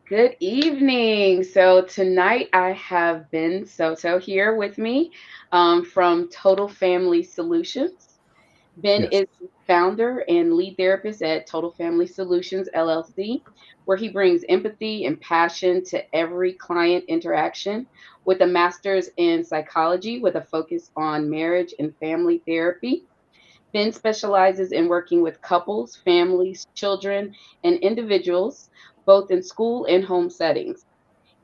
Good evening. So tonight I have Ben Soto here with me from Total Family Solutions. Ben Yes. is the founder and lead therapist at Total Family Solutions LLC, where he brings empathy and passion to every client interaction with a master's in psychology with a focus on marriage and family therapy. Ben specializes in working with couples, families, children, and individuals, both in school and home settings.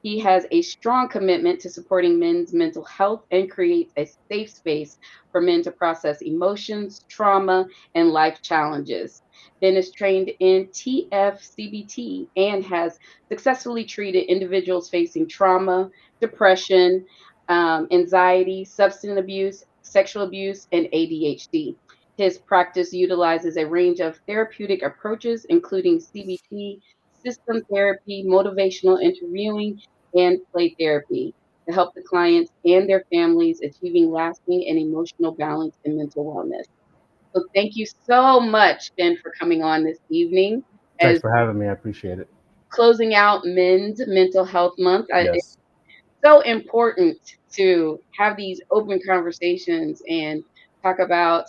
He has a strong commitment to supporting men's mental health and creates a safe space for men to process emotions, trauma, and life challenges. Ben is trained in TFCBT and has successfully treated individuals facing trauma, depression, anxiety, substance abuse, sexual abuse, and ADHD. His practice utilizes a range of therapeutic approaches, including CBT, system therapy, motivational interviewing, and play therapy to help the clients and their families achieving lasting and emotional balance and mental wellness. So thank you so much, Ben, for coming on this evening Thanks as for having me. I appreciate it. closing out Men's Mental Health Month. It's Yes. so important to have these open conversations and talk about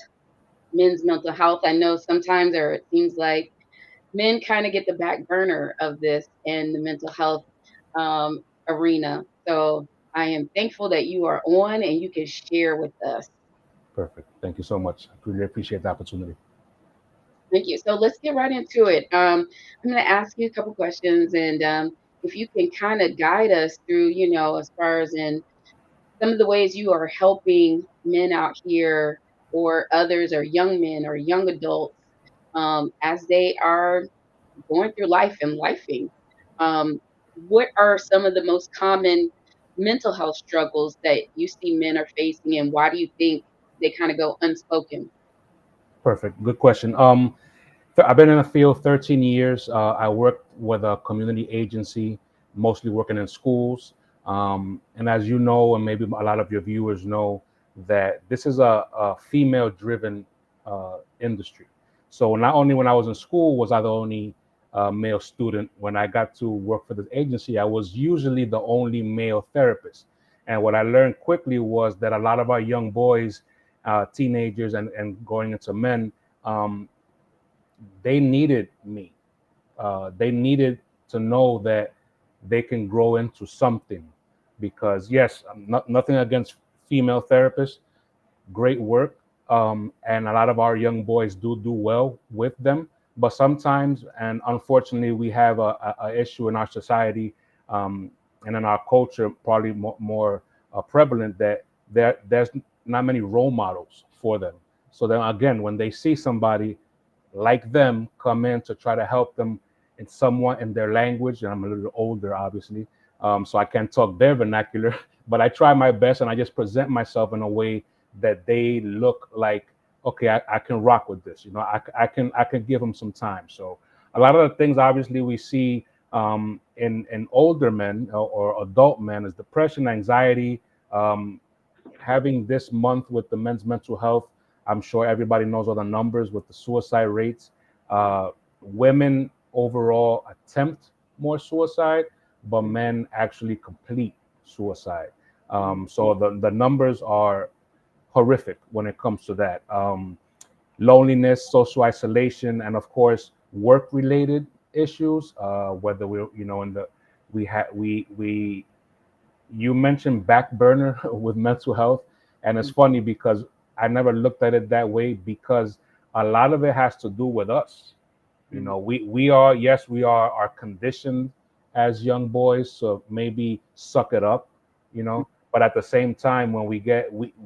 men's mental health. I know sometimes, or it seems like men kind of get the back burner of this in the mental health arena. So I am thankful that you are on and you can share with us. Perfect. Thank you so much. I really appreciate the opportunity. Thank you. So let's get right into it. I'm going to ask you a couple questions, and if you can kind of guide us through, as far as in some of the ways you are helping men out here, or others, or young men, or young adults, as they are going through life and lifing. Um, what are some of the most common mental health struggles that you see men are facing, and why do you think they kind of go unspoken? Perfect. Good question. I've been in the field 13 years. I worked with a community agency, mostly working in schools. And as you know, and maybe a lot of your viewers know, that this is a female-driven industry. So not only when I was in school was I the only male student. When I got to work for this agency, I was usually the only male therapist. And what I learned quickly was that a lot of our young boys, teenagers, and going into men, um, they needed me. They needed to know that they can grow into something. Because yes, nothing against female therapists, great work, and a lot of our young boys do well with them. But sometimes, and unfortunately, we have a issue in our society, um, and in our culture, probably more prevalent, that there's not many role models for them. So then again, when they see somebody like them come in to try to help them in somewhat in their language, and I'm a little older, obviously, so I can't talk their vernacular, but I try my best and I just present myself in a way that they look like, okay, I can rock with this. I can give them some time. So a lot of the things, obviously, we see in older men or adult men is depression, anxiety. Um, Having this month with the men's mental health, I'm sure everybody knows all the numbers with the suicide rates. Women overall attempt more suicide, but men actually complete suicide. So the numbers are horrific when it comes to that. Loneliness, social isolation, and of course, work-related issues. Whether we're, in the we had we you mentioned back burner with mental health, and it's funny because I never looked at it that way, because a lot of it has to do with us. Mhm. We are, yes, we are conditioned as young boys, so maybe suck it up, but at the same time, when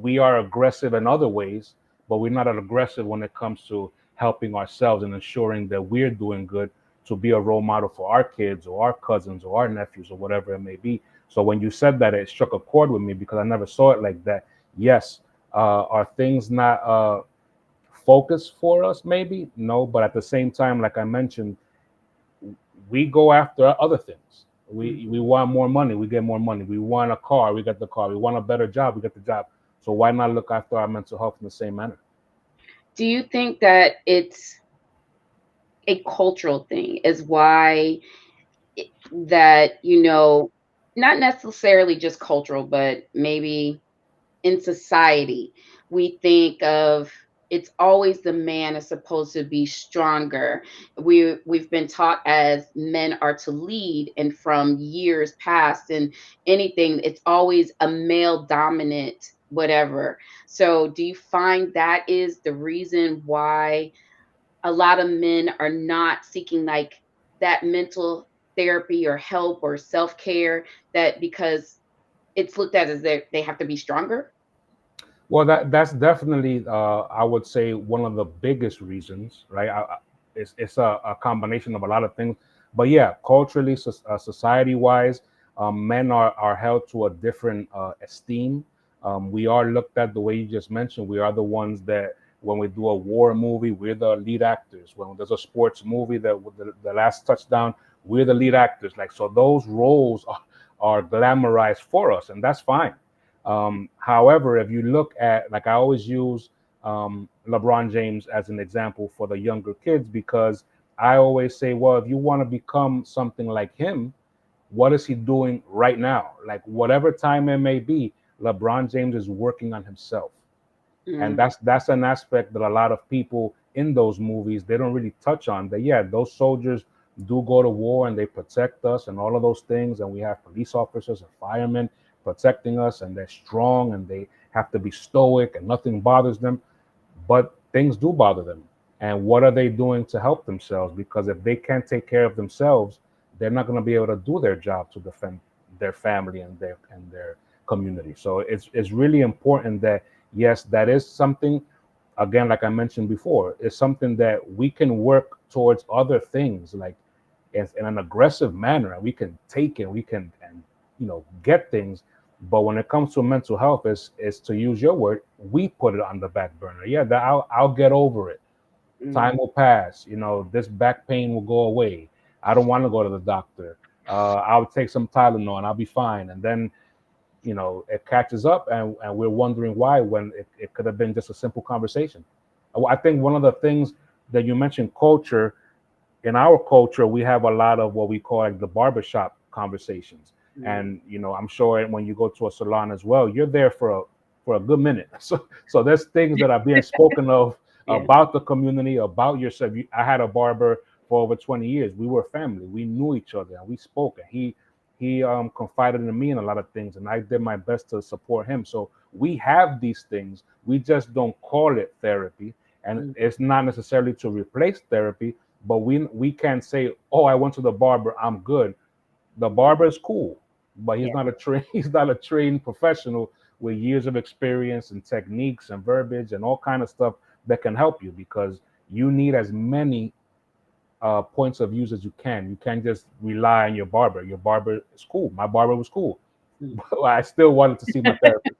we are aggressive in other ways, but we're not aggressive when it comes to helping ourselves and ensuring that we're doing good to be a role model for our kids or our cousins or our nephews or whatever it may be. So when you said that, it struck a chord with me because I never saw it like that. Yes, are things not focus for us? Maybe no, but at the same time, like I mentioned, we go after other things. We want more money, we get more money. We want a car, we get the car. We want a better job, we get the job. So why not look after our mental health in the same manner? Do you think that it's a cultural thing, is why that, not necessarily just cultural, but maybe in society, we think of it's always the man is supposed to be stronger. We've been taught as men are to lead, and from years past, and anything, it's always a male dominant whatever. So, do you find that is the reason why a lot of men are not seeking like that mental therapy or help or self care, that because it's looked at as they have to be stronger? Well, that's definitely, I would say, one of the biggest reasons, right? It's a combination of a lot of things, but yeah, culturally, society wise, men are held to a different esteem. We are looked at the way you just mentioned. We are the ones that when we do a war movie, we're the lead actors. When there's a sports movie, that with the last touchdown, we're the lead actors. Like, so, those roles are glamorized for us, and that's fine. However, if you look at, like, I always use LeBron James as an example for the younger kids, because I always say, well, if you want to become something like him, what is he doing right now? Like, whatever time it may be, LeBron James is working on himself. And Mm, that's an aspect that a lot of people in those movies, they don't really touch on. That, yeah, those soldiers do go to war and they protect us and all of those things, and we have police officers and firemen protecting us, and they're strong and they have to be stoic and nothing bothers them. But things do bother them. And what are they doing to help themselves? Because if they can't take care of themselves, they're not going to be able to do their job to defend their family and their community. So it's really important that, yes, that is something, again, like I mentioned before, it's something that we can work towards other things, like in an aggressive manner, and we can take it, we can, and get things. But when it comes to mental health, is to use your word, we put it on the back burner. Yeah, that I'll get over it. mm, Time will pass. This back pain will go away. I don't want to go to the doctor. I'll take some Tylenol and I'll be fine. And then it catches up, and we're wondering why, when it could have been just a simple conversation. I think one of the things that you mentioned, culture, in our culture, we have a lot of what we call, like, the barbershop conversations. mm. And I'm sure when you go to a salon as well, you're there for a good minute. So there's things that are being spoken of Yeah. about the community, about yourself. I had a barber for over 20 years. We were family. We knew each other and we spoke. And he confided in me in a lot of things, and I did my best to support him. So we have these things. We just don't call it therapy, and Mm, it's not necessarily to replace therapy. But we can't say, "Oh, I went to the barber, I'm good." The barber is cool, but he's yeah. not a train. He's not a trained professional with years of experience and techniques and verbiage and all kind of stuff that can help you, because you need as many points of views as you can. You can't just rely on your barber. Your barber is cool. My barber was cool, Mm. but I still wanted to see my therapist.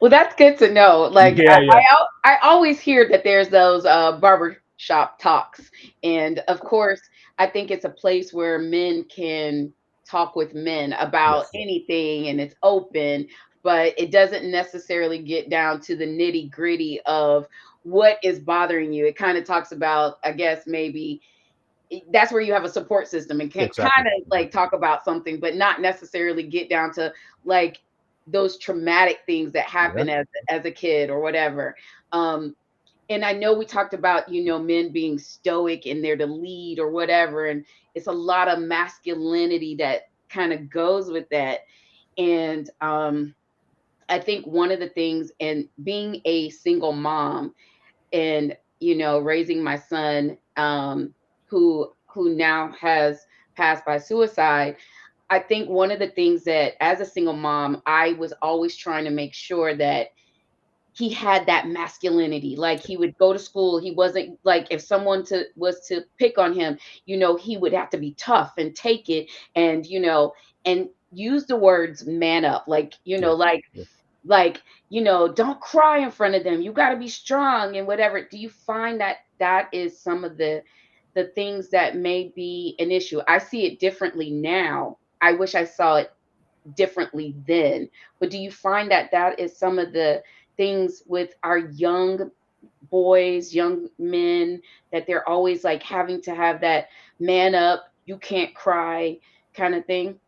Well, that's good to know. Like Yeah, yeah, I always hear that there's those barber shop talks, and of course, I think it's a place where men can talk with men about yes, anything, and it's open, but it doesn't necessarily get down to the nitty gritty of what is bothering you. It kind of talks about, I guess, maybe that's where you have a support system and can exactly, kind of like exactly. talk about something, but not necessarily get down to like those traumatic things that happen Yeah, as a kid or whatever. Um, and I know we talked about, men being stoic and they're the lead or whatever, and it's a lot of masculinity that kind of goes with that. And I think one of the things, and being a single mom, and raising my son, who now has passed by suicide, I think one of the things that, as a single mom, I was always trying to make sure that he had that masculinity. Like, he would go to school, he wasn't like, if someone was to pick on him, he would have to be tough and take it, and and use the words man up, like, yes, like yes. like don't cry in front of them, you got to be strong and whatever. Do you find that that is some of the things that may be an issue? I see it differently now. I wish I saw it differently then. But do you find that that is some of the things with our young boys, young men, that they're always like having to have that man up, you can't cry kind of thing.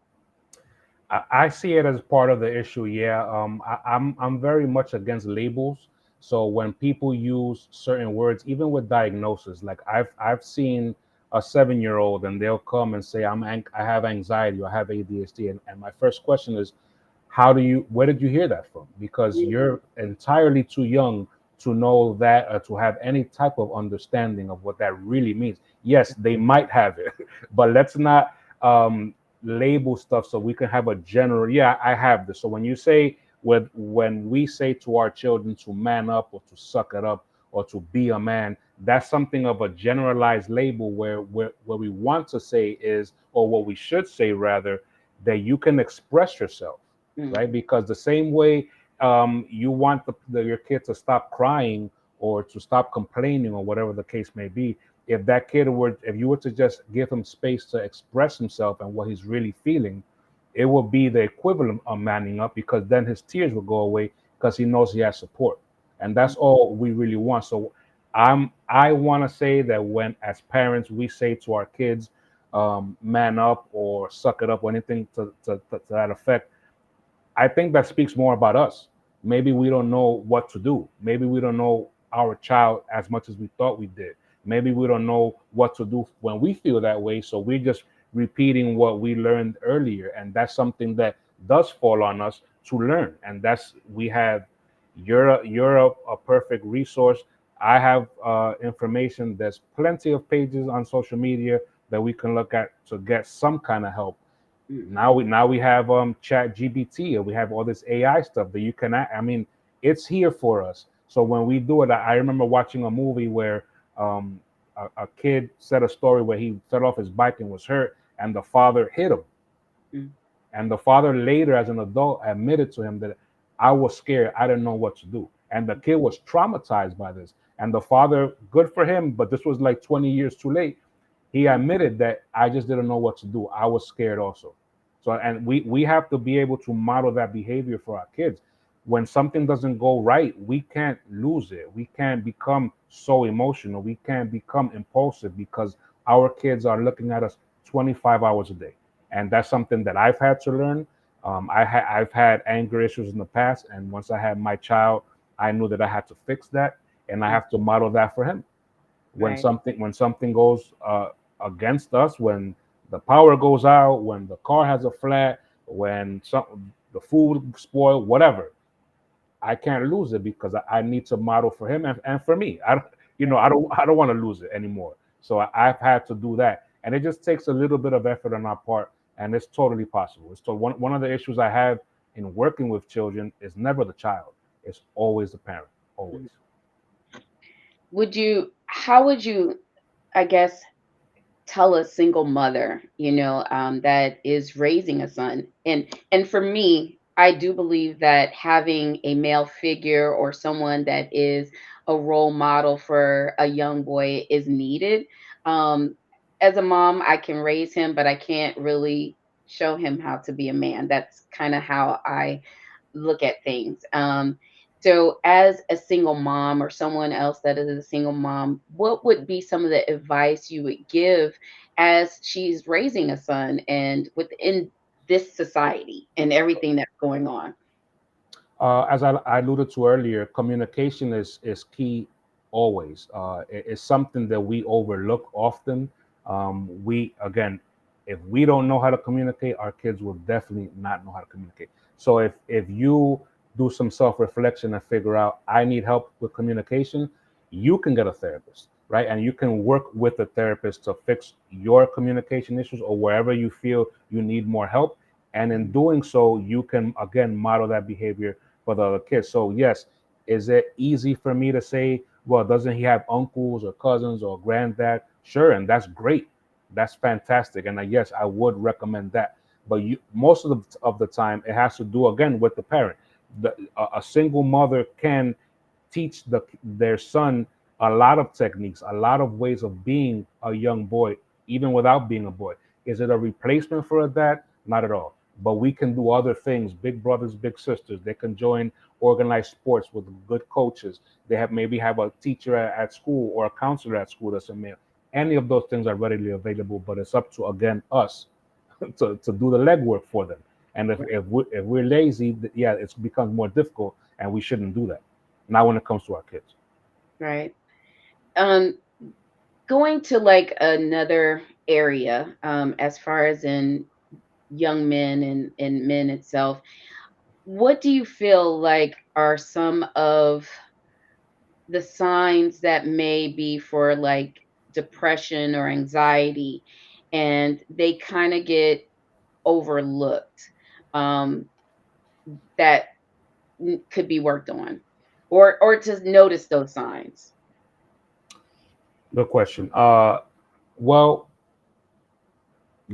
I see it as part of the issue. Yeah, I'm very much against labels. So when people use certain words, even with diagnosis, like I've seen a 7 year old and they'll come and say I have anxiety or I have ADHD, and my first question is, where did you hear that from? Because Mhm. you're entirely too young to know that, to have any type of understanding of what that really means. Yes, they might have it, but let's not um, label stuff so we can have a general, yeah, I have this. So when you say, when we say to our children to man up or to suck it up or to be a man, that's something of a generalized label where we want to say is, or what we should say rather, that you can express yourself, right? Mhm. Because the same way you want your kid to stop crying or to stop complaining or whatever the case may be, if you were to just give him space to express himself and what he's really feeling, it will be the equivalent of manning up, because then his tears will go away because he knows he has support, and that's all we really want. So I want to say that when, as parents, we say to our kids, man up or suck it up or anything to that effect, I think that speaks more about us. Maybe we don't know what to do. Maybe we don't know our child as much as we thought we did. Maybe we don't know what to do when we feel that way. So we're just repeating what we learned earlier. And that's something that does fall on us to learn. And that's, we have, you're a perfect resource. I have information. There's plenty of pages on social media that we can look at to get some kind of help. Mhm. Now we have chat GBT, and we have all this AI stuff that you can, I mean, it's here for us. So when we do it, I remember watching a movie where um, a kid said a story where he fell off his bike and was hurt, and the father hit him. Mhm. And the father later, as an adult, admitted to him that, I was scared, I didn't know what to do. And the kid was traumatized by this. And the father, good for him, but this was like 20 years too late, he admitted that, I just didn't know what to do. I was scared also. So, and we have to be able to model that behavior for our kids. When something doesn't go right, we can't lose it. We can't become so emotional. We can't become impulsive because our kids are looking at us 25 hours a day. And that's something that I've had to learn. I've had anger issues in the past, and once I had my child, I knew that I had to fix that, and I Mhm. have to model that for him. Right. When something goes against us, when the power goes out, when the car has a flat, when the food spoiled, whatever, I can't lose it because I need to model for him and for me. I don't, I don't want to lose it anymore. So I've had to do that, and it just takes a little bit of effort on our part, and it's totally possible. So one of the issues I have in working with children is never the child; it's always the parent, always. Mhm. How would you, I guess, tell a single mother, that is raising a son? And for me, I do believe that having a male figure or someone that is a role model for a young boy is needed. Um, as a mom, I can raise him, but I can't really show him how to be a man. That's kind of how I look at things. So, as a single mom or someone else that is a single mom, what would be some of the advice you would give as she's raising a son and within this society and everything that's going on? As I alluded to earlier, communication is key always. It's something that we overlook often. We again, if we don't know how to communicate, our kids will definitely not know how to communicate. So if you do some self reflection and figure out, I need help with communication, you can get a therapist, right? And you can work with a therapist to fix your communication issues or wherever you feel you need more help. And in Mhm. doing so, you can again model that behavior for the other kids. So yes, is it easy for me to say, well, doesn't he have uncles or cousins or granddad? Sure, and that's great. That's fantastic. And yes, I would recommend that. But most of the time, it has to do again with the parent. A single mother can teach their son a lot of techniques, a lot of ways of being a young boy, even without being a boy. Is it a replacement for a dad? Not at all. But we can do other things. Big brothers, big sisters. They can join organized sports with good coaches. They maybe have a teacher at school or a counselor at school that's a male. Any of those things are readily available, but it's up to, again, us to do the legwork for them. And if we're lazy, yeah, it becomes more difficult, and we shouldn't do that. Not when it comes to our kids. Right. Um, Going to like another area, as far as in young men and men itself, what do you feel like are some of the signs that may be for like depression or anxiety, and they kind of get overlooked, um, that could be worked on, or to notice those signs? Good question. Well,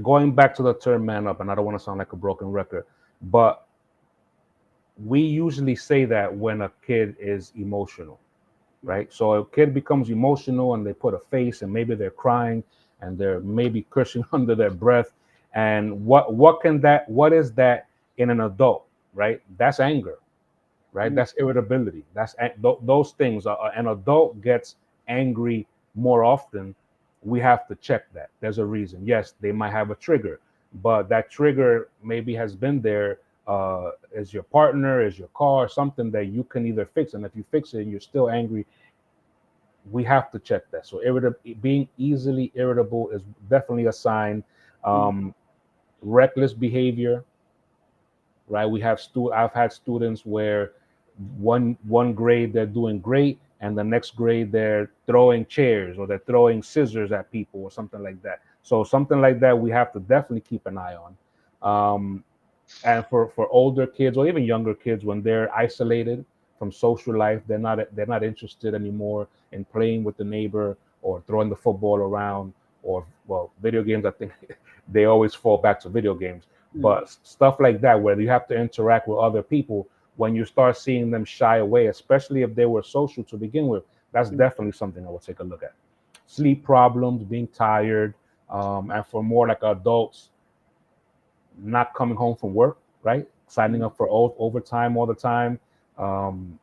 going back to the term man up, and I don't want to sound like a broken record, but we usually say that when a kid is emotional, right? So a kid becomes emotional and they put a face and maybe they're crying and they're maybe cursing under their breath. And what is that in an adult, right? That's anger, right? Mm, That's irritability. Those things. An adult gets angry more often. We have to check that. There's a reason. Yes, they might have a trigger, but that trigger maybe has been there as your partner, as your car, something that you can either fix. And if you fix it and you're still angry, we have to check that. So being easily irritable is definitely a sign. mm, Um, Reckless behavior, right? I've had students where one grade they're doing great, and the next grade they're throwing chairs or they're throwing scissors at people or something like that. So something like that we have to definitely keep an eye on. Um, and for older kids or even younger kids, when they're isolated from social life, they're not interested anymore in playing with the neighbor or throwing the football around, or, well, video games. I think they always fall back to video games, mm, but stuff like that where you have to interact with other people, when you start seeing them shy away, especially if they were social to begin with, that's mm, definitely something I would take a look at. Sleep problems, being tired, and for more like adults, not coming home from work, right? Signing mm, up for overtime all the time, um,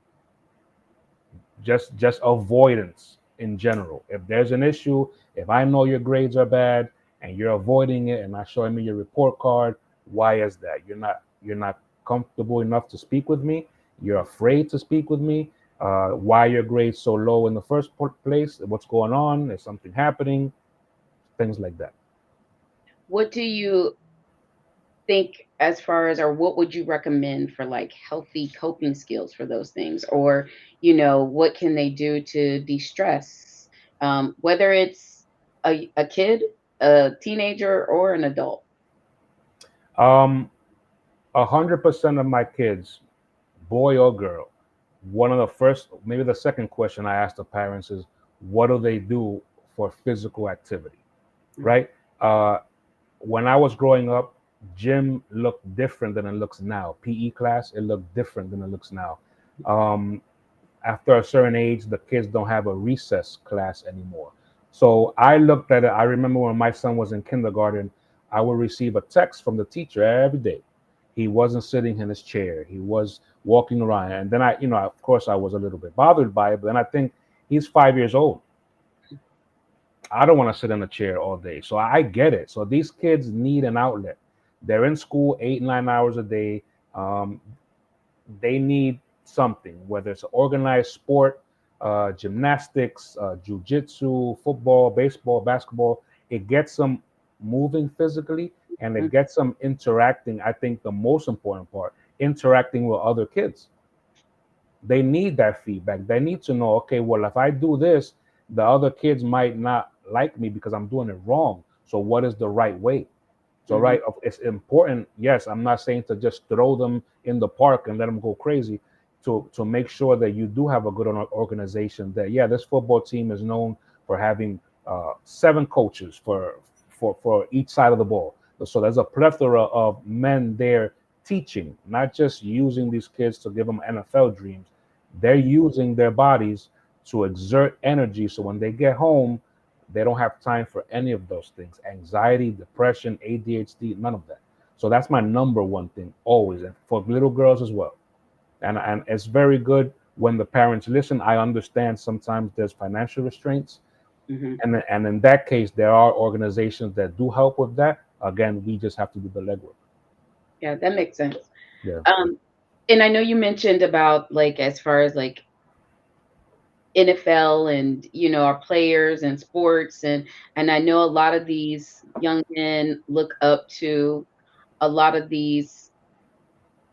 just avoidance in general. If there's an issue, if I know your grades are bad and you're avoiding it and not showing me your report card, why is that? You're not comfortable enough to speak with me. You're afraid to speak with me. Why are your grades so low in the first place? What's going on? Is something happening? Things like that. what do you think, as far as, or what would you recommend for like healthy coping skills for those things, or what can they do to de-stress, whether it's a kid, a teenager, or an adult? Um, 100% of my kids, boy or girl, one of the first, maybe the second question I ask the parents is, what do they do for physical activity, Mm, right? Uh, when I was growing up, gym looked different than it looks now. PE class, it looked different than it looks now. Um, After a certain age, the kids don't have a recess class anymore. So I looked at it. I remember when my son was in kindergarten, I would receive a text from the teacher every day. He wasn't sitting in his chair. He was walking around. And then of course, I was a little bit bothered by it. But then I think he's 5 years old. I don't want to sit in a chair all day. So I get it. So these kids need an outlet. They're in school 8, 9 hours a day. Um, they need something, whether it's an organized sport, gymnastics, jujitsu, football, baseball, basketball. It gets them moving physically and mm, it gets them interacting. I think the most important part, interacting with other kids. They need that feedback. They need to know, okay, well, if I do this, the other kids might not like me because I'm doing it wrong. So what is the right way? So, mhm, right, it's important. Yes, I'm not saying to just throw them in the park and let them go crazy. To make sure that you do have a good organization. That, yeah, this football team is known for having 7 coaches for each side of the ball. So there's a plethora of men there teaching, not just using these kids to give them NFL dreams. They're mm, using their bodies to exert energy. So when they get home, they don't have time for any of those things: anxiety, depression, ADHD, none of that. So that's my number one thing always, and for little girls as well. And it's very good when the parents listen. I understand sometimes there's financial restraints, Hmm. And in that case, there are organizations that do help with that. Again, we just have to do the legwork. Yeah, that makes sense. Yeah. Um, and I know you mentioned about like as far as like NFL and our players and sports and I know a lot of these young men look up to a lot of these,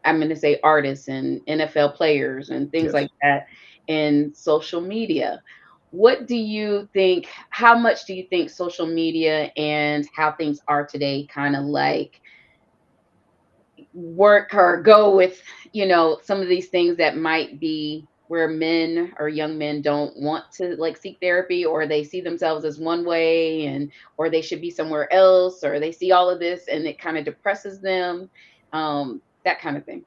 I'm going to say, artists and NFL players and things Yes. like that in social media. What do you think? How much do you think social media and how things are today kind of like work or go with, some of these things that might be where men or young men don't want to like seek therapy, or they see themselves as one way and or they should be somewhere else, or they see all of this and it kind of depresses them, that kind of thing.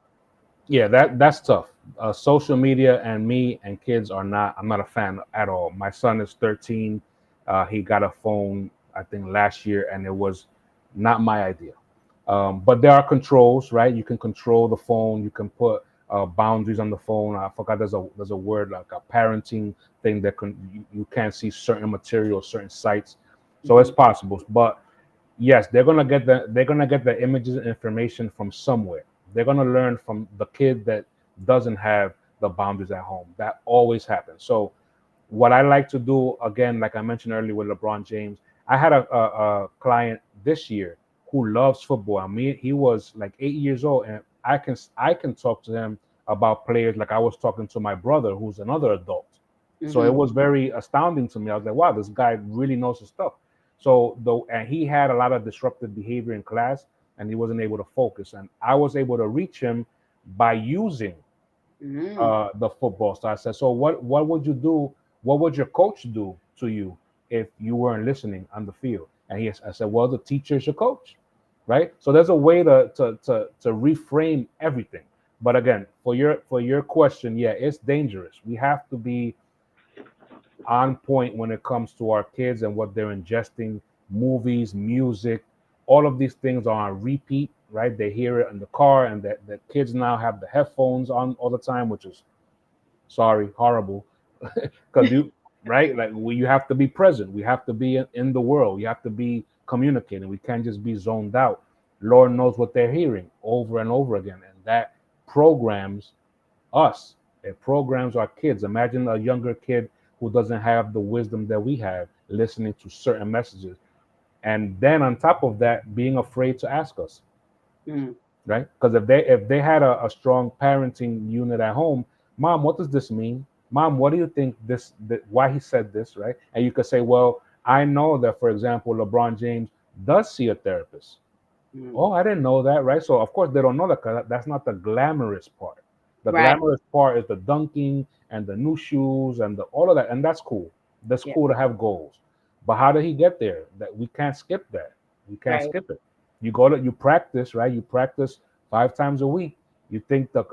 Yeah, that's tough. Social media and me and kids are not. I'm not a fan at all. My son is 13. He got a phone, I think, last year, and it was not my idea. But there are controls, right? You can control the phone. You can put boundaries on the phone. I forgot there's a word like a parenting thing that you can't see certain material, certain sites. So it's Mhm. possible. But yes, they're gonna get the images and information from somewhere. They're gonna learn from the kid that doesn't have the boundaries at home. That always happens. So what I like to do, again, like I mentioned earlier with LeBron James, I had a client this year who loves football. I mean, he was like 8 years old, and I can talk to him about players like I was talking to my brother, who's another adult. So it Mhm. was very astounding to me. I was like, wow, this guy really knows his stuff. So though, and he had a lot of disruptive behavior in class, and he wasn't able to focus. And I was able to reach him by using Mhm. the football. So I said, so what would you do? What would your coach do to you if you weren't listening on the field? And I said, well, the teacher is your coach, right? So there's a way to reframe everything. But again, for your question, yeah, it's dangerous. We have to be on point when it comes to our kids and what they're ingesting, movies, music, all of these things are on repeat, right? They hear it in the car, and that the kids now have the headphones on all the time, which is, sorry, horrible. Because you, right, like you have to be present. We have to be in the world. You have to be communicating. We can't just be zoned out. Lord knows what they're hearing over and over again, and that programs us. It programs our kids. Imagine a younger kid who doesn't have the wisdom that we have, listening to certain messages, and then on top of that, being afraid to ask us, Mhm. right? Because if they had a strong parenting unit at home, mom, what does this mean? Mom, what do you think why he said this, right? And you could say, well, I know that, for example, LeBron James does see a therapist. Mhm. Oh, I didn't know that, right? So of course they don't know that because that's not the glamorous part. The Right. glamorous part is the dunking and the new shoes and all of that, and that's cool. That's Yeah. cool to have goals. But how did he get there? That we can't skip that. We can't Right. skip it. You practice, right? You practice 5 times a week. You think the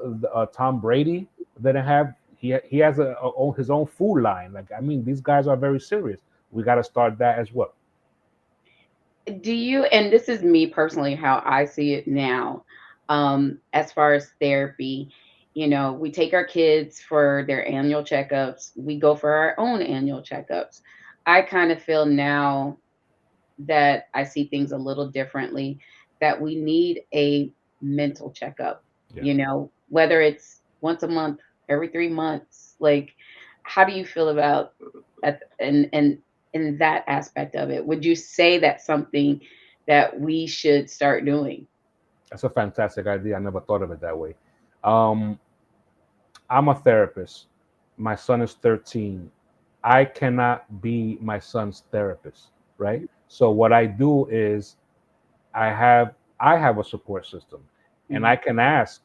Tom Brady didn't have he has his own food line. Like, I mean, these guys are very serious. We got to start that as well. Do you, and this is me personally, how I see it now, as far as therapy, we take our kids for their annual checkups, we go for our own annual checkups. I kind of feel now that I see things a little differently, that we need a mental checkup, Yes. whether it's once a month, every 3 months. Like, how do you feel about and in that aspect of it? Would you say that's something that we should start doing? That's a fantastic idea. I never thought of it that way. Um, I'm a therapist. My son is 13. I cannot be my son's therapist, right? So what I do is I have a support system, and Mhm. I can ask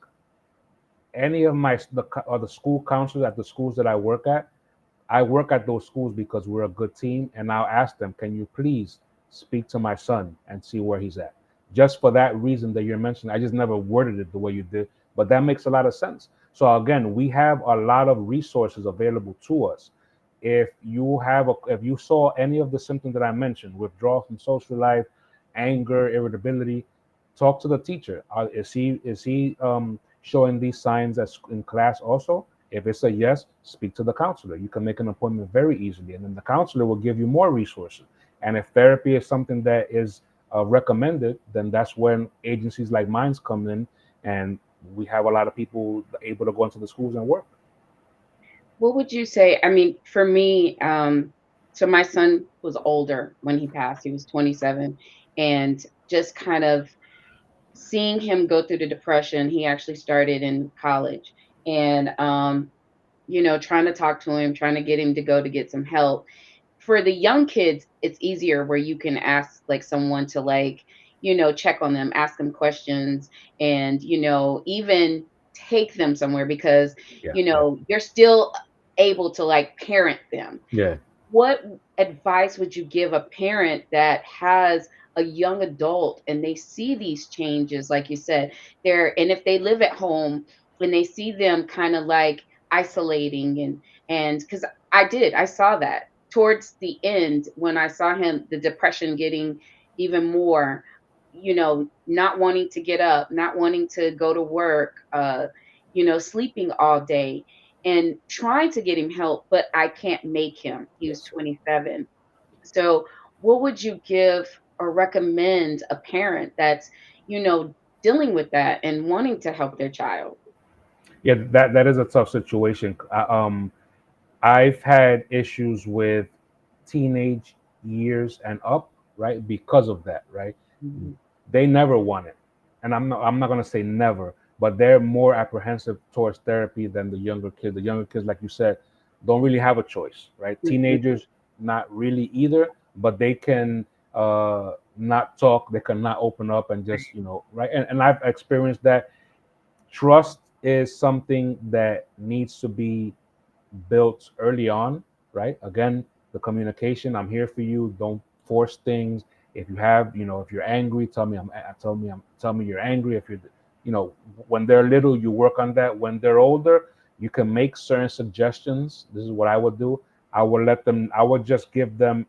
any of the school counselors at the schools that I work at. I work at those schools because we're a good team, and I'll ask them, can you please speak to my son and see where he's at? Just for that reason that you're mentioning, I just never worded it the way you did, but that makes a lot of sense. So again, we have a lot of resources available to us. If you saw any of the symptoms that I mentioned, withdrawal from social life, anger, irritability, talk to the teacher. Is he showing these signs as in class also? If it's a yes, speak to the counselor. You can make an appointment very easily, and then the counselor will give you more resources. And if therapy is something that is recommended, then that's when agencies like mine's come in, and we have a lot of people able to go into the schools and work. What would you say? I mean, for me, so my son was older when he passed. He was 27, and just kind of seeing him go through the depression, he actually started in college. And trying to talk to him, trying to get him to go to get some help. For the young kids, it's easier where you can ask like someone to like, check on them, ask them questions, and even take them somewhere because Yeah, yeah, you're still able to like parent them. yeah. What advice would you give a parent that has a young adult and they see these changes, like you said, and if they live at home and they see them kind of like isolating and because I saw that towards the end when I saw him, the depression getting even more, not wanting to get up, not wanting to go to work, sleeping all day and trying to get him help, but I can't make him. He was Yes. 27. So, what would you give or recommend a parent that's, you know, dealing with that and wanting to help their child? Yeah, that is a tough situation. I've had issues with teenage years and up, right? Because of that, right? Mhm. They never want it, and I'm not gonna say never, but they're more apprehensive towards therapy than the younger kids. The younger kids, like you said, don't really have a choice, right? Mhm. Teenagers, not really either, but they can not talk, they can not open up, and just right. And I've experienced that. Trust is something that needs to be built early on, right? Again, the communication. I'm here for you. Don't force things. If you have, if you're angry, tell me you're angry. If you're, when they're little, you work on that. When they're older, you can make certain suggestions. This is what I would do. I would just give them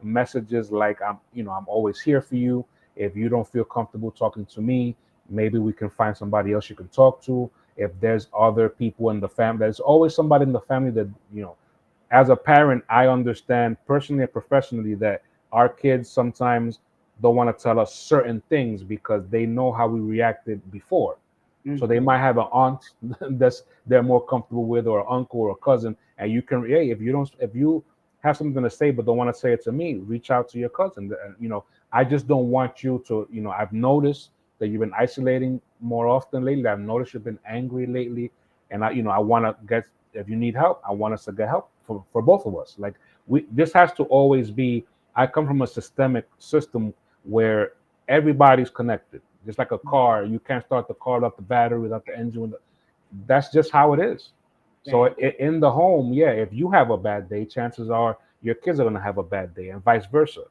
messages like I'm always here for you. If you don't feel comfortable talking to me, maybe we can find somebody else you can talk to. If there's other people in the family, there's always somebody in the family that as a parent, I understand personally and professionally that our kids sometimes don't want to tell us certain things because they know how we reacted before. So they Mhm. might have an aunt that's they're more comfortable with, or an uncle or a cousin, and you can, hey, if you have something to say but don't want to say it to me, reach out to your cousin. And, I just don't want you to, I've noticed that you've been isolating more often lately. I've noticed you've been angry lately, and I want to get, if you need help, I want us to get help for both of us. Like this has to always be. I come from a systemic system where everybody's connected. Just like a car, you can't start the car without the battery, without the engine. That's just how it is. So Right. in the home, yeah, if you have a bad day, chances are your kids are going to have a bad day, and vice versa.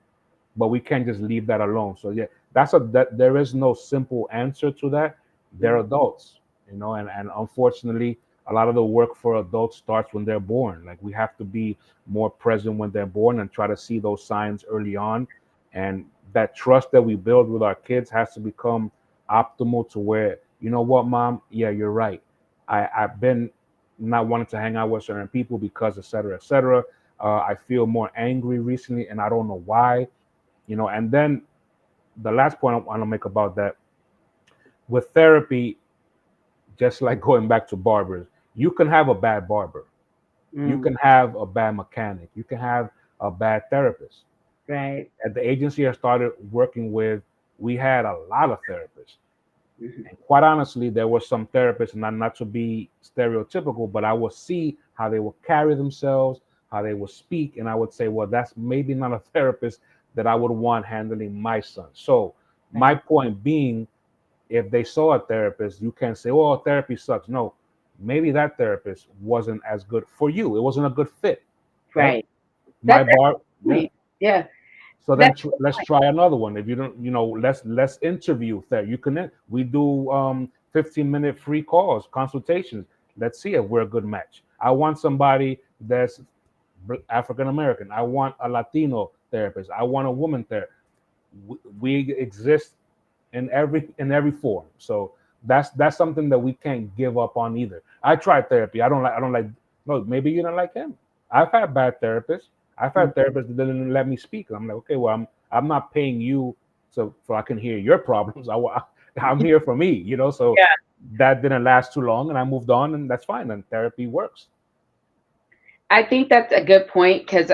But we can't just leave that alone. So yeah, that there is no simple answer to that. They're Mhm. adults, and unfortunately, a lot of the work for adults starts when they're born. Like we have to be more present when they're born and try to see those signs early on, and that trust that we build with our kids has to become optimal to where, what, mom, yeah, you're right. I've been not wanting to hang out with certain people because et cetera, et cetera. I feel more angry recently and I don't know why. And then the last point I want to make about that, with therapy, just like going back to barbers, you can have a bad barber, you Mm. can have a bad mechanic, you can have a bad therapist. Right. At the agency I started working with, we had a lot of therapists. Mhm. And quite honestly, there were some therapists, not to be stereotypical, but I would see how they would carry themselves, how they would speak, and I would say, well, that's maybe not a therapist that I would want handling my son. So my Right. point being, if they saw a therapist, you can't say, oh, therapy sucks. No, maybe that therapist wasn't as good for you. It wasn't a good fit, right? Right. My That's bar, the yeah. point. Yeah. So then That's the let's point. try another one. If you don't, let's interview there. You can we do 15-minute free calls, consultations. Let's see if we're a good match. I want somebody that's African American. I want a Latino therapist. I want a woman therapist. We exist in every form. So That's something that we can't give up on either. I tried therapy. I don't like. No, maybe you don't like him. I've had bad therapists. I've Mm. had therapists that didn't let me speak. I'm like, okay, well, I'm not paying you so I can hear your problems. I'm here for me, So Yeah. that didn't last too long, and I moved on, and that's fine. And therapy works. I think that's a good point because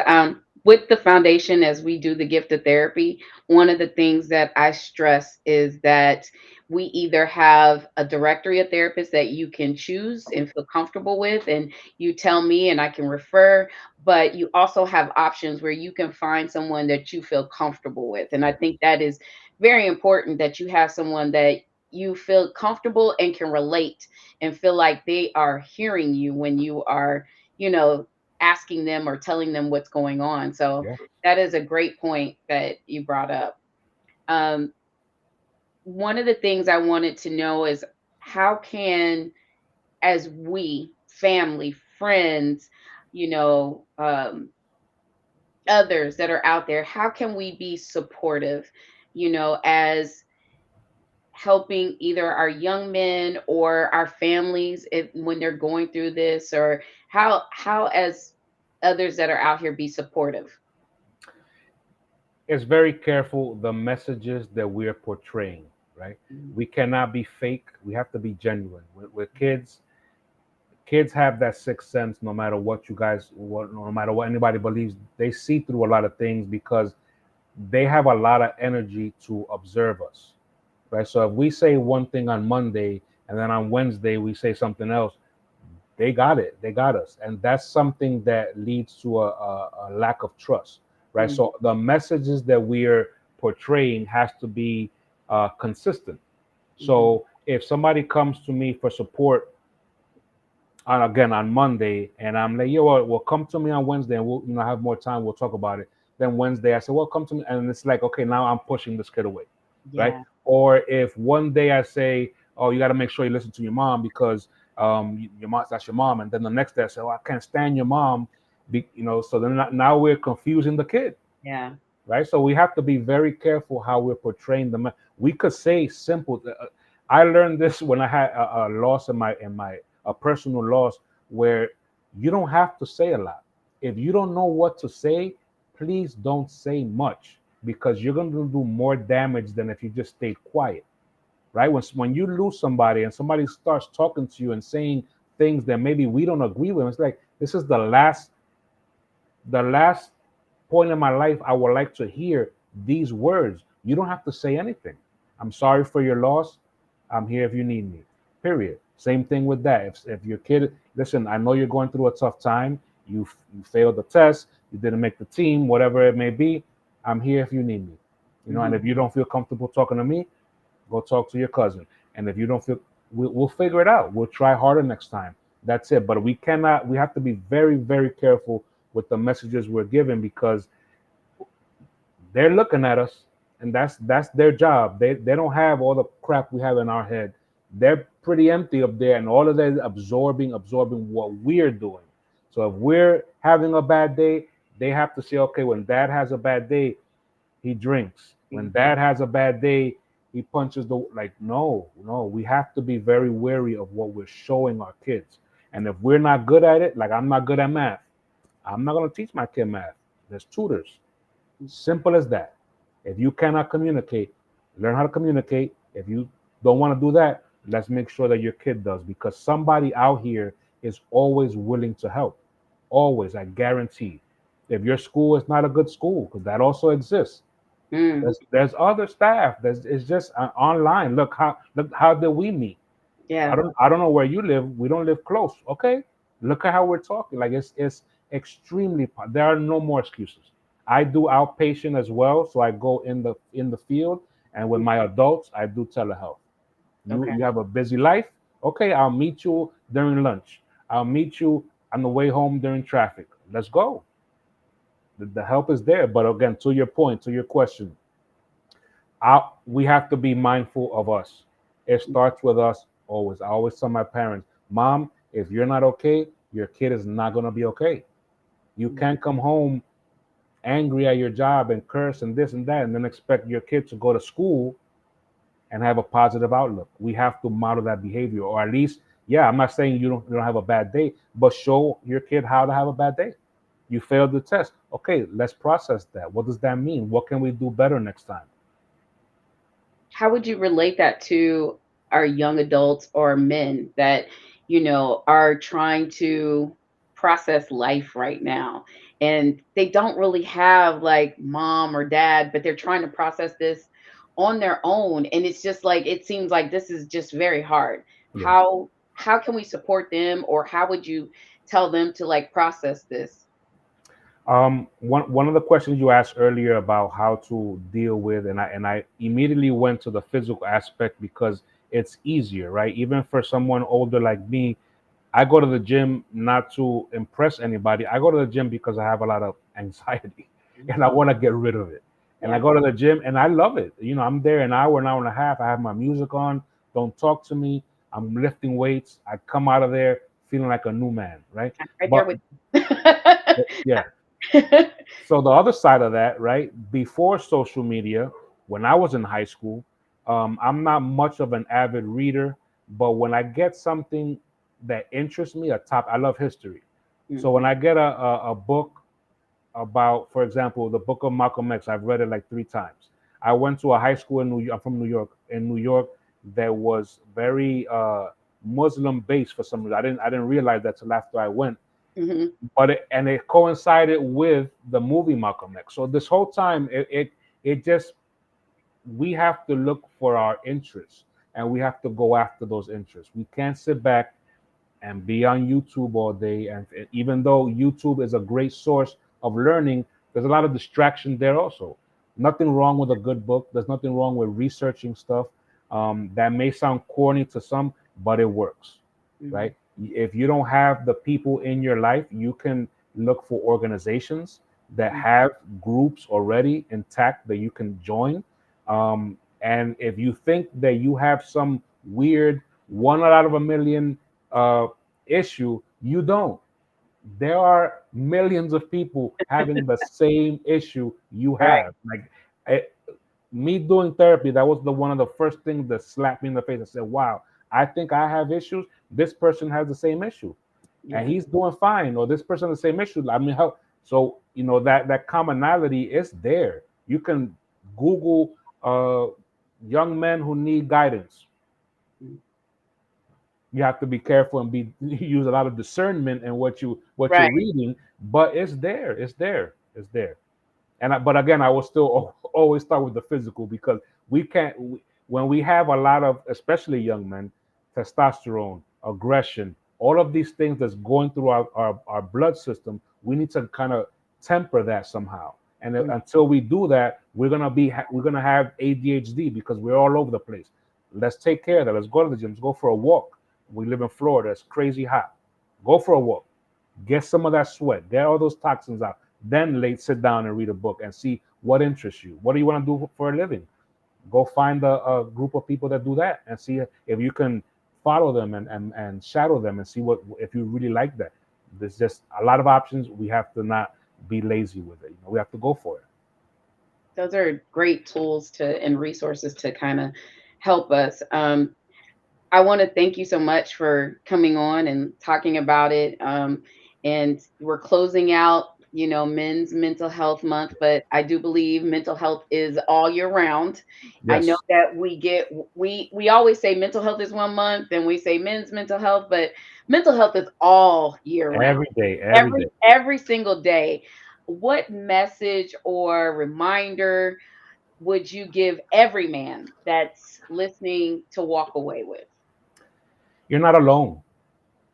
with the foundation, as we do the gift of therapy, one of the things that I stress is that we either have a directory of therapists that you can choose and feel comfortable with, and you tell me and I can refer, but you also have options where you can find someone that you feel comfortable with. And I Yeah, think that is very important that you have someone that you feel comfortable and can relate and feel like they are hearing you when you are, you know, asking them or telling them what's going on. So yeah. that is a great point that you brought up. Um, one of the things I wanted to know is how can, as we, family, friends, you know, others that are out there, how can we be supportive, as helping either our young men or our families when they're going through this, or how as others that are out here be supportive. It's very careful the messages that we're portraying, right? Mhm. We cannot be fake. We have to be genuine. With kids, kids have that sixth sense. No matter what you guys, no matter what anybody believes, they see through a lot of things because they have a lot of energy to observe us, right? So if we say one thing on Monday and then on Wednesday we say something else, they got it. They got us, and that's something that leads to a lack of trust, right? Mm, So the messages that we're portraying has to be consistent. mhm. So if somebody comes to me for support on Monday, and I'm like, yo, well, come to me on Wednesday, and we'll have more time. We'll talk about it. Then Wednesday, I say, well, come to me, and it's like, okay, now I'm pushing this kid away, right? Yeah, Or if one day I say, oh, you got to make sure you listen to your mom because your mom, that's your mom, and then the next day I say, oh, I can't stand your mom, so then now we're confusing the kid, yeah. right? So we have to be very careful how we're portraying them. We could say simple. I learned this when I had a loss in my a personal loss where you don't have to say a lot. If you don't know what to say, please don't say much because you're going to do more damage than if you just stayed quiet, right? When you lose somebody and somebody starts talking to you and saying things that maybe we don't agree with, it's like this is the last point in my life I would like to hear these words. You don't have to say anything. I'm sorry for your loss. I'm here if you need me. Period. Same thing with that. If your kid, listen, I know you're going through a tough time. You failed the test. You didn't make the team. Whatever it may be. I'm here if you need me. And Mhm. if you don't feel comfortable talking to me, go talk to your cousin. And if you don't feel, we'll figure it out. We'll try harder next time. That's it. But we cannot. We have to be very, very careful with the messages we're giving because they're looking at us, and that's their job. They don't have all the crap we have in our head. They're pretty empty up there, and all of that is absorbing what we're doing. So if we're having a bad day, they have to say, okay, when dad has a bad day, he drinks. When Mhm. dad has a bad day, he punches the like. No, no, we have to be very wary of what we're showing our kids. And if we're not good at it, like I'm not good at math, I'm not gonna teach my kid math. There's tutors. Simple as that. If you cannot communicate, learn how to communicate. If you don't want to do that, let's make sure that your kid does because somebody out here is always willing to help. Always, I guarantee. If your school is not a good school, because that also exists, Mm. there's other staff. It's just online. Look how did we meet? I Yeah. don't I don't know where you live. We don't live close. Okay, look at how we're talking. Like it's extremely. There are no more excuses. I do outpatient as well, so I go in the field, and with Mm. my adults, I do telehealth. You Okay. you have a busy life. Okay, I'll meet you during lunch. I'll meet you on the way home during traffic. Let's go. The help is there, but again, to your point, to your question, we have to be mindful of us. It starts with us always. I always tell my parents, Mom, if you're not okay, your kid is not going to be okay. You Mm. can't come home angry at your job and curse and this and that and then expect your kid to go to school and have a positive outlook. We have to model that behavior, or at least, yeah, I'm not saying you don't have a bad day, but show your kid how to have a bad day. You failed the test. Okay, let's process that. What does that mean? What can we do better next time? How would you relate that to our young adults or men that, are trying to process life right now, and they don't really have like mom or dad, but they're trying to process this on their own, and it's just like it seems like this is just very hard. Yeah. How can we support them, or how would you tell them to like process this? One of the questions you asked earlier about how to deal with, and I immediately went to the physical aspect because it's easier, right? Even for someone older like me, I go to the gym not to impress anybody. I go to the gym because I have a lot of anxiety and I Mhm. want to get rid of it. And I Yeah. go to the gym and I love it. I'm there an hour and a half. I have my music on. Don't talk to me. I'm lifting weights. I come out of there feeling like a new man, right? I'm right there But with yeah. So the other side of that, right? Before social media, when I was in high school, I'm not much of an avid reader, but when I get something that interests me, I love history. So when Mhm. I get a book about, for example, the book of Malcolm X, I've read it like 3 times. I went to a high school in New York. I'm from New York. In New York, that was very Muslim based for some reason. I didn't realize that till after I went, Mhm. but it coincided with the movie Malcolm X. So this whole time, it just, we have to look for our interests and we have to go after those interests. We can't sit back and be on YouTube all day. And even though YouTube is a great source of learning, there's a lot of distraction there also. Nothing wrong with a good book. There's nothing wrong with researching stuff. That may sound corny to some, but it works, Mhm. right? If you don't have the people in your life, you can look for organizations that Mhm. have groups already intact that you can join. And if you think that you have some weird one out of a million uh, issue, you don't. There are millions of people having the same issue you Right. have. Like, it, me doing therapy, that was the one of the first things that slapped me in the face and said, "Wow, I think I have issues. This person has the same issue, and Yeah. he's doing fine." Or this person has the same issue. I mean, how? So that commonality is there. You can Google young men who need guidance. Mm. You have to be careful and be use a lot of discernment in what you're Right. reading, but it's there. But again, I will still always start with the physical because we can't when we have a lot of, especially young men, testosterone, aggression, all of these things that's going through our blood system. We need to kind of temper that somehow. And Mm. until we do that, we're gonna have ADHD because we're all over the place. Let's take care of that. Let's go to the gym. Let's go for a walk. We live in Florida. It's crazy hot. Go for a walk. Get some of that sweat. Get all those toxins out. Then late sit down and read a book and see what interests you. What do you want to do for a living? Go find a group of people that do that and see if you can follow them and shadow them and see what if you really like that. There's just a lot of options. We have to not be lazy with it. We have to go for it. Those are great tools to and resources to kind of help us. I want to thank you so much for coming on and talking about it. And we're closing out, Men's Mental Health Month, but I do believe mental health is all year round. I know Yes, that we always say mental health is one month, and we say men's mental health, but mental health is all year round, every day, every every day. every single day. What message or reminder would you give every man that's listening to walk away with? You're not alone.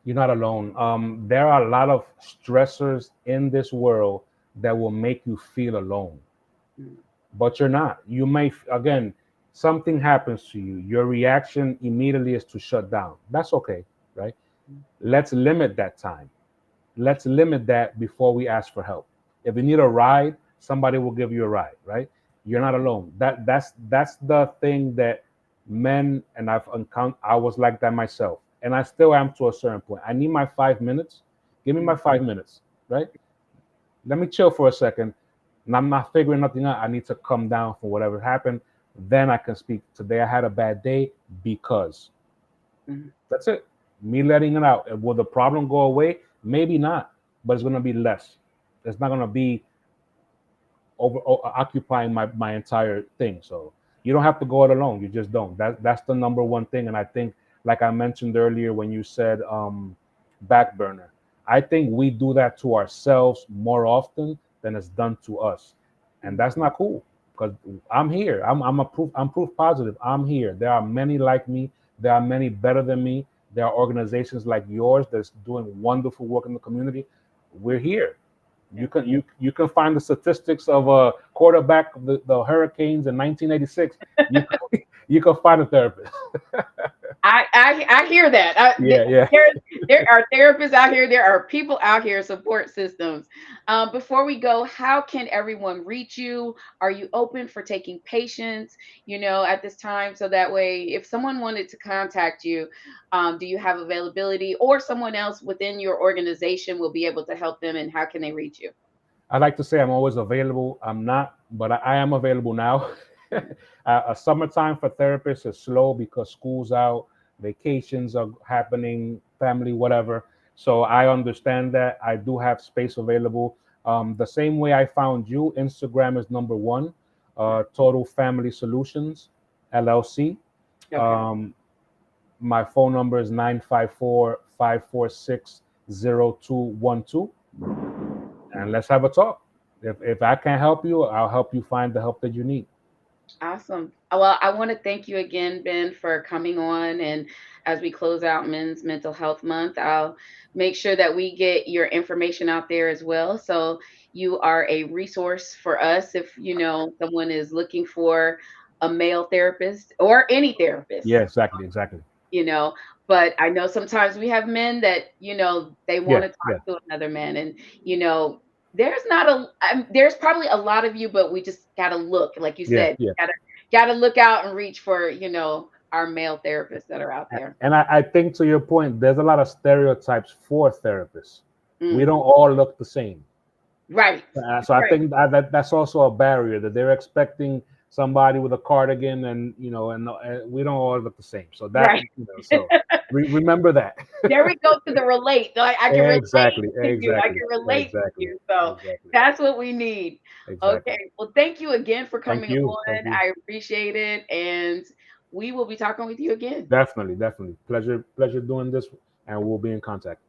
You're not alone. There are a lot of stressors in this world that will make you feel alone, Mm. but you're not. You may, again, something happens to you. Your reaction immediately is to shut down. That's okay, right? Let's limit that time. Let's limit that before we ask for help. If you need a ride, somebody will give you a ride, right? You're not alone. That's the thing that men, and I've encountered. I was like that myself, and I still am to a certain point. I need my 5 minutes. Give me my Mm. 5 minutes, right? Let me chill for a second. And I'm not figuring nothing out. I need to come down from whatever happened. Then I can speak. Today I had a bad day because Mhm. that's it. Me letting it out. Will the problem go away? Maybe not, but it's gonna be less. It's not gonna be occupying my entire thing. So you don't have to go it alone. You just don't. That's the number one thing. And I think, like I mentioned earlier, when you said back burner, I think we do that to ourselves more often than it's done to us, and Mhm. that's not cool. Because I'm here. I'm proof positive. I'm here. There are many like me. There are many better than me. There are organizations like yours that's doing wonderful work in the community. We're here. Yeah. You can find the statistics of a quarterback of the Hurricanes in 1986. You you can find a therapist. I hear that. Yeah, yeah. There are therapists out here. There are people out here, support systems. Before we go, how can everyone reach you? Are you open for taking patients, at this time? So that way, if someone wanted to contact you, do you have availability, or someone else within your organization will be able to help them? And how can they reach you? I like to say I'm always available. I'm not, but I am available now. Summertime for therapists is slow because school's out, vacations are happening, family, whatever. So I understand that. I do have space available. The same way I found you, Instagram is number one. Total Family Solutions, LLC. Okay. Um, my phone number is 954-546-0212, and let's have a talk. If I can help you, I'll help you find the help that you need. Awesome. Well, I want to thank you again, Ben, for coming on. And as we close out Men's Mental Health Month, I'll make sure that we get your information out there as well. So you are a resource for us if someone is looking for a male therapist or any Yeah, therapist, exactly, exactly. you know. But I know sometimes we have men that, they want Yeah, to yeah, talk to another man. And, there's not there's probably a lot of you, but we just got to look, like you yeah, said, yeah. got to look out and reach for, our male therapists that are out there. And I think to your point, there's a lot of stereotypes for therapists. We Mm, don't all look the same. right. So I Right. think that's also a barrier that they're expecting somebody with a cardigan, and we don't all look the same. So Right. so remember that. There we go to the relate. Like, I can relate Exactly, to you. I exactly, can relate to exactly, you. So exactly, that's what we need. exactly. Okay. Well, thank you again for Thank coming you, thank on. you. I appreciate it. And we will be talking with you again. Definitely, definitely. Pleasure doing this, and we'll be in contact.